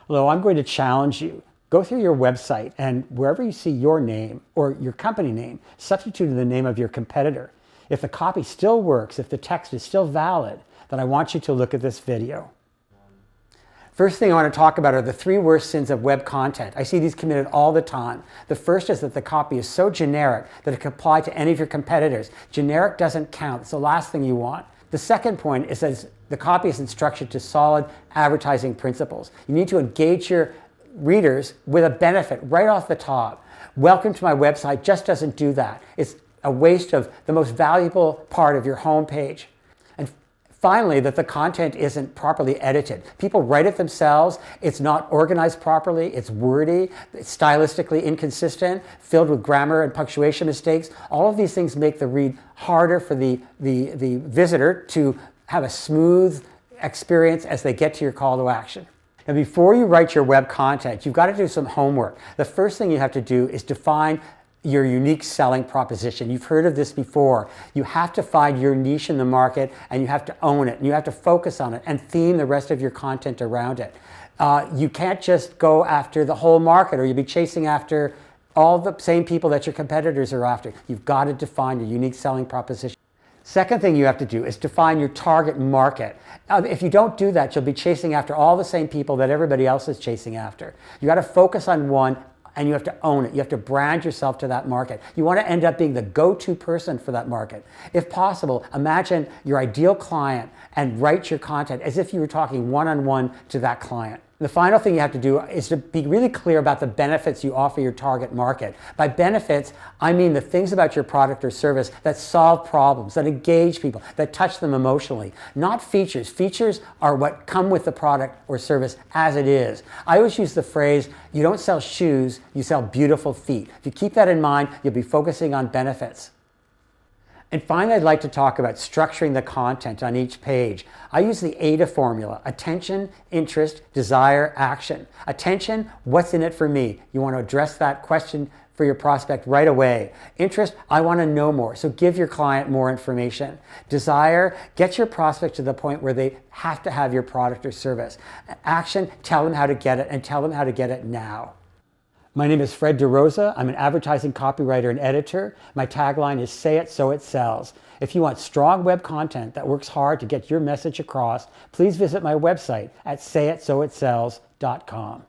Hello, I'm going to challenge you. Go through your website and wherever you see your name or your company name, substitute the name of your competitor. If the copy still works, if the text is still valid, then I want you to look at this video. First thing I want to talk about are the 3 worst sins of web content. I see these committed all the time. The first is that the copy is so generic that it can apply to any of your competitors. Generic doesn't count. It's the last thing you want. The second point is that the copy isn't structured to solid advertising principles. You need to engage your readers with a benefit right off the top. Welcome to my website just doesn't do that. It's a waste of the most valuable part of your homepage. And finally, that the content isn't properly edited. People write it themselves. It's not organized properly. It's wordy, it's stylistically inconsistent, filled with grammar and punctuation mistakes. All of these things make the read harder for the visitor to have a smooth experience as they get to your call to action. Now, before you write your web content, you've got to do some homework. The first thing you have to do is define your unique selling proposition. You've heard of this before. You have to find your niche in the market and you have to own it and you have to focus on it and theme the rest of your content around it. You can't just go after the whole market or you'll be chasing after all the same people that your competitors are after. You've got to define your unique selling proposition. Second thing you have to do is define your target market. If you don't do that, you'll be chasing after all the same people that everybody else is chasing after. You got to focus on one and you have to own it. You have to brand yourself to that market. You want to end up being the go-to person for that market. If possible, imagine your ideal client and write your content as if you were talking one-on-one to that client. The final thing you have to do is to be really clear about the benefits you offer your target market. By benefits, I mean the things about your product or service that solve problems, that engage people, that touch them emotionally. Not features. Features are what come with the product or service as it is. I always use the phrase, you don't sell shoes, you sell beautiful feet. If you keep that in mind, you'll be focusing on benefits. And finally, I'd like to talk about structuring the content on each page. I use the AIDA formula: attention, interest, desire, action. Attention, what's in it for me? You want to address that question for your prospect right away. Interest, I want to know more, so give your client more information. Desire, get your prospect to the point where they have to have your product or service. Action, tell them how to get it and tell them how to get it now. My name is Fred DeRosa. I'm an advertising copywriter and editor. My tagline is "Say it so it sells." If you want strong web content that works hard to get your message across, please visit my website at sayitsoitsells.com.